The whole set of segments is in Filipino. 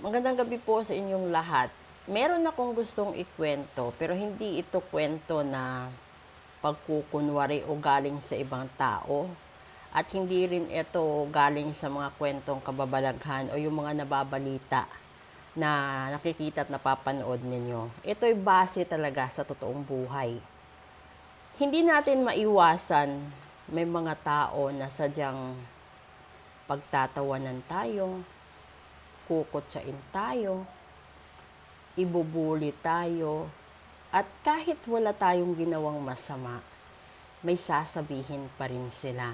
Magandang gabi po sa inyong lahat. Meron akong gustong ikwento, pero hindi ito kwento na pagkukunwari o galing sa ibang tao. At hindi rin ito galing sa mga kwentong kababalaghan o yung mga nababalita na nakikita at napapanood ninyo. Ito'y base talaga sa totoong buhay. Hindi natin maiwasan may mga tao na sadyang pagtatawanan tayo, kukutsain tayo, ibubuli tayo, at kahit wala tayong ginawang masama, may sasabihin pa rin sila.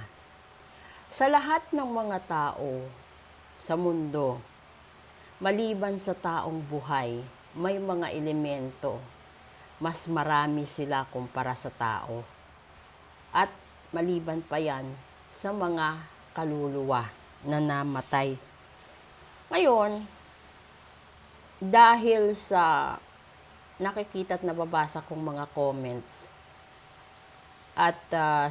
Sa lahat ng mga tao sa mundo, maliban sa taong buhay, may mga elemento. Mas marami sila kumpara sa tao. At maliban pa yan sa mga kaluluwa na namatay. Ngayon, dahil sa nakikita at nababasa kong mga comments, at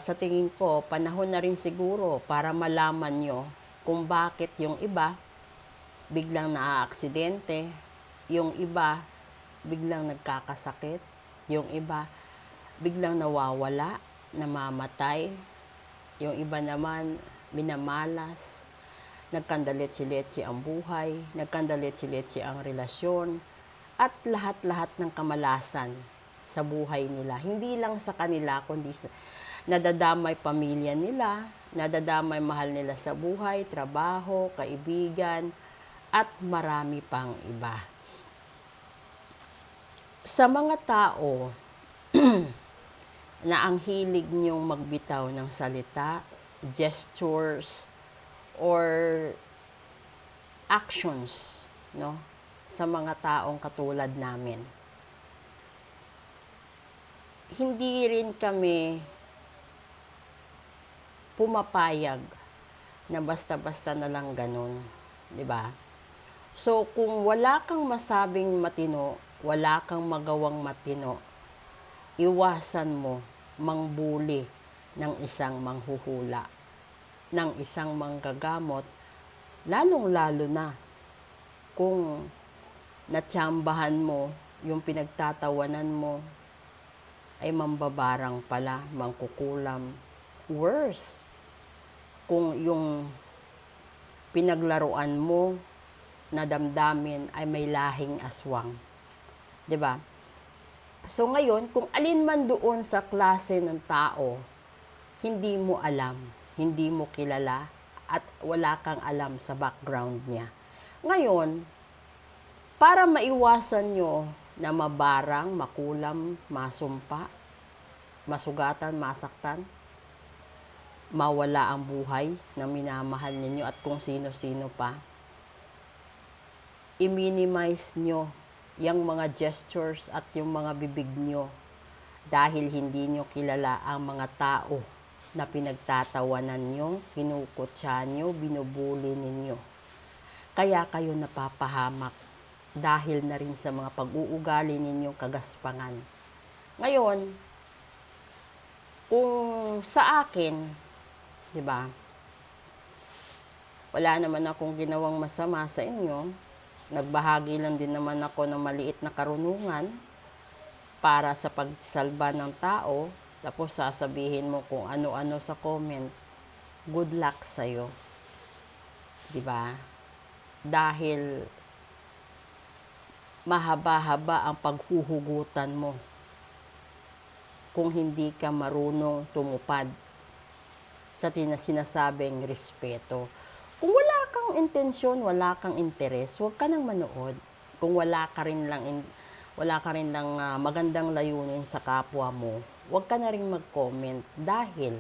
sa tingin ko, panahon na rin siguro para malaman nyo kung bakit yung iba biglang naaaksidente, yung iba biglang nagkakasakit, yung iba biglang nawawala, namamatay, yung iba naman minamalas, nagkandalit-silitsi ang buhay, nagkandalit-silitsi ang relasyon, at lahat-lahat ng kamalasan sa buhay nila. Hindi lang sa kanila, kundi nadadamay pamilya nila, nadadamay mahal nila sa buhay, trabaho, kaibigan, at marami pang iba. Sa mga tao na ang hilig niyong magbitaw ng salita, gestures, or actions, no? Sa mga taong katulad namin. Hindi rin kami pumapayag na basta-basta na lang ganun, 'di ba? So, kung wala kang masabing matino, wala kang magawang matino, iwasan mo mangbuli ng isang manghuhula, ng isang manggagamot, lalong-lalo na kung natsambahan mo, yung pinagtatawanan mo ay mambabarang pala, mangkukulam. Worse, kung yung pinaglaruan mo na damdamin ay may lahing aswang. 'Di ba? So ngayon, kung alin man doon sa klase ng tao, hindi mo alam, hindi mo kilala, at wala kang alam sa background niya. Ngayon, para maiwasan nyo na mabarang, makulam, masumpa, masugatan, masaktan, mawala ang buhay na minamahal ninyo at kung sino-sino pa, i-minimize nyo yung mga gestures at yung mga bibig nyo dahil hindi nyo kilala ang mga tao na pinagtatawanan nyo, kinukutsa nyo, binubuli ninyo. Kaya kayo napapahamak dahil na rin sa mga pag-uugali ninyong kagaspangan. Ngayon, kung sa akin, di ba, wala naman akong ginawang masama sa inyo, nagbahagi lang din naman ako ng maliit na karunungan para sa pagsalba ng tao, tapos sasabihin mo kung ano-ano sa comment, good luck sa'yo. Diba? Dahil mahaba-haba ang paghuhugutan mo kung hindi ka marunong tumupad sa sinasabing respeto. Kung wala kang intensyon, wala kang interes, huwag ka nang manood. Kung wala ka rin lang magandang layunin sa kapwa mo, huwag ka na rin mag-comment dahil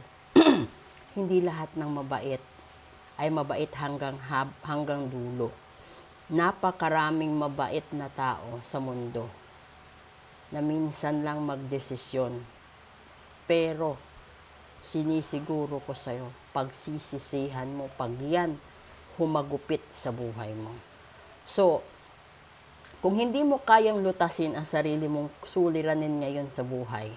hindi lahat ng mabait ay mabait hanggang dulo. Napakaraming mabait na tao sa mundo na minsan lang magdesisyon. Pero sinisiguro ko sa'yo, pagsisisihan mo pag yan humagupit sa buhay mo. So, kung hindi mo kayang lutasin ang sarili mong suliranin ngayon sa buhay,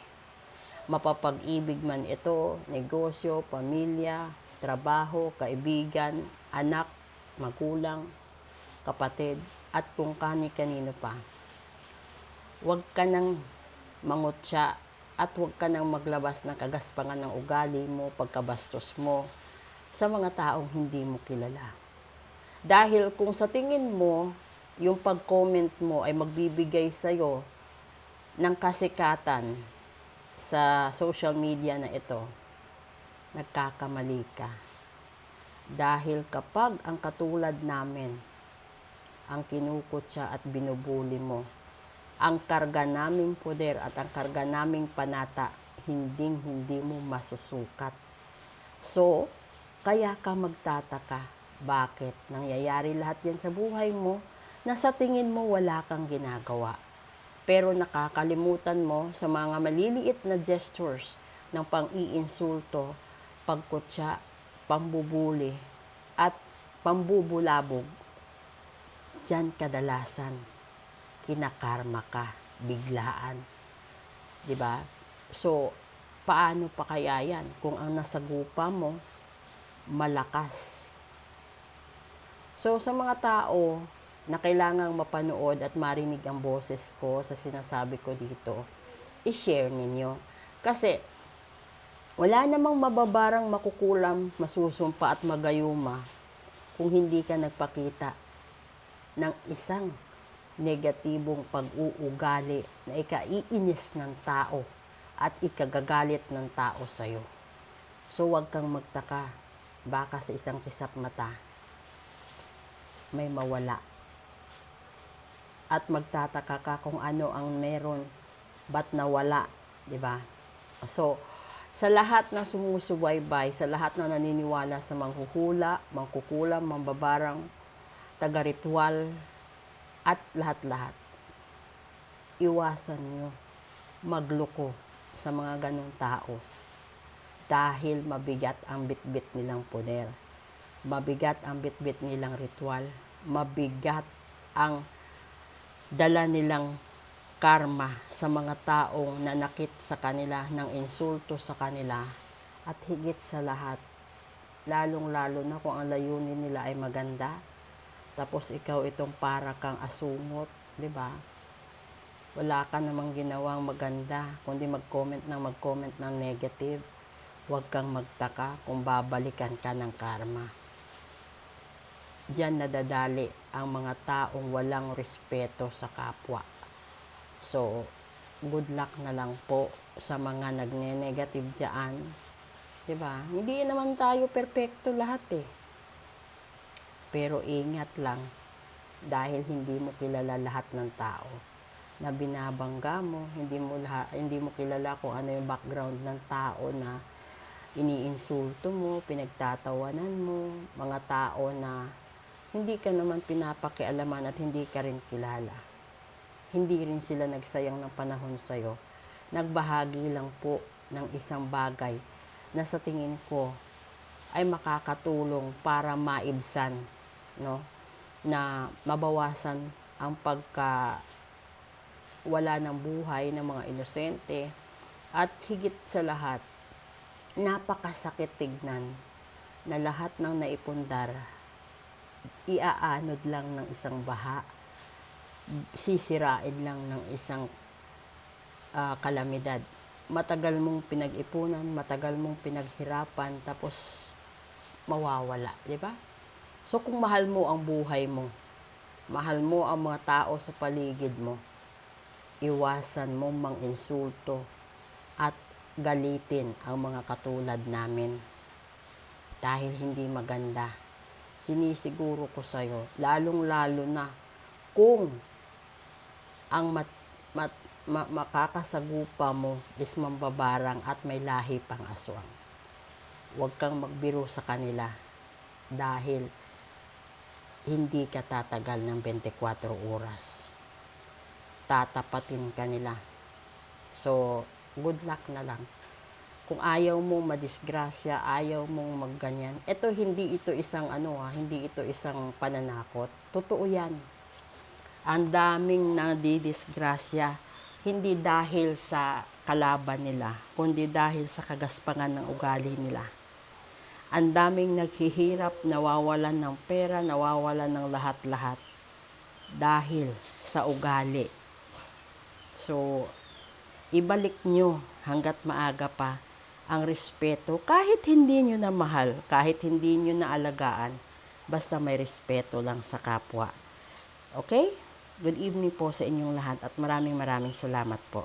mapapag-ibig man ito, negosyo, pamilya, trabaho, kaibigan, anak, magulang, kapatid, at kung kani-kanino pa. Huwag ka nang mangutya at huwag ka nang maglabas ng kagaspangan ng ugali mo, pagkabastos mo sa mga taong hindi mo kilala. Dahil kung sa tingin mo, yung pag-comment mo ay magbibigay sa'yo ng kasikatan sa social media na ito, nagkakamali ka. Dahil kapag ang katulad namin ang kinukutya at binubuli mo, ang karga naming poder at ang karga naming panata, hindi mo masusukat. So, kaya ka magtataka, bakit nangyayari lahat yan sa buhay mo na sa tingin mo wala kang ginagawa. Pero nakakalimutan mo sa mga maliliit na gestures ng pang-iinsulto, pagkutya, pambubuli, at pambubulabog, diyan kadalasan kinakarma ka, biglaan. 'Di ba? So, paano pa kaya yan kung ang nasagupa mo malakas? So, sa mga tao na kailangang mapanood at marinig ang boses ko sa sinasabi ko dito, i-share ninyo. Kasi, wala namang mababarang makukulam, masusumpa at magayuma kung hindi ka nagpakita ng isang negatibong pag-uugali na ikaiinis ng tao at ikagagalit ng tao sa'yo. So, huwag kang magtaka, baka sa isang kisap mata may mawala. At magtataka ka kung ano ang meron, ba't nawala, di ba? So, sa lahat na sumusubaybay, sa lahat na naniniwala sa manghuhula, mangkukulam, mambabarang, taga-ritual, at lahat-lahat, iwasan nyo magloko sa mga ganong tao dahil mabigat ang bitbit nilang poder, mabigat ang bitbit nilang ritual, mabigat ang dala nilang karma sa mga taong nanakit sa kanila, ng insulto sa kanila, at higit sa lahat, lalong-lalo na kung ang layunin nila ay maganda, tapos ikaw itong para kang asungot, di ba? Wala ka namang ginawang maganda, kundi mag-comment ng negative. Huwag kang magtaka kung babalikan ka ng karma. Diyan nadadali ang mga taong walang respeto sa kapwa. So, good luck na lang po sa mga nagne-negative dyan. Diba? Hindi naman tayo perfecto lahat eh. Pero ingat lang dahil hindi mo kilala lahat ng tao na binabangga mo, hindi mo kilala kung ano yung background ng tao na iniinsulto mo, pinagtatawanan mo, mga tao na hindi ka naman pinapakialaman at hindi ka rin kilala. Hindi rin sila nagsayang ng panahon sa'yo. Nagbahagi lang po ng isang bagay na sa tingin ko ay makakatulong para maibsan, no, na mabawasan ang wala ng buhay ng mga inosente, at higit sa lahat, napakasakit tignan na lahat ng naipundar iaanod lang ng isang baha, sisirain lang ng isang kalamidad. Matagal mong pinag-ipunan, matagal mong pinaghirapan, tapos mawawala, di ba? So, kung mahal mo ang buhay mo, mahal mo ang mga tao sa paligid mo, iwasan mo mang-insulto at galitin ang mga katulad namin. Dahil hindi maganda. Sinisiguro ko sa'yo, lalong-lalo na kung ang makakasagupa mo is mambabarang at may lahi pang aswang. Huwag kang magbiro sa kanila dahil hindi ka tatagal ng 24 oras. Tatapatin ka nila. So, good luck na lang. Kung ayaw mo madisgrasya, ayaw mong magganyan, hindi ito isang pananakot. Totoo yan. Ang daming nadidisgrasya, hindi dahil sa kalaban nila, kundi dahil sa kagaspangan ng ugali nila. Ang daming naghihirap, nawawalan ng pera, nawawalan ng lahat-lahat. dahil sa ugali. So, ibalik nyo hanggat maaga pa ang respeto kahit hindi nyo na mahal, kahit hindi nyo na alagaan, basta may respeto lang sa kapwa. Okay? Good evening po sa inyong lahat at maraming salamat po.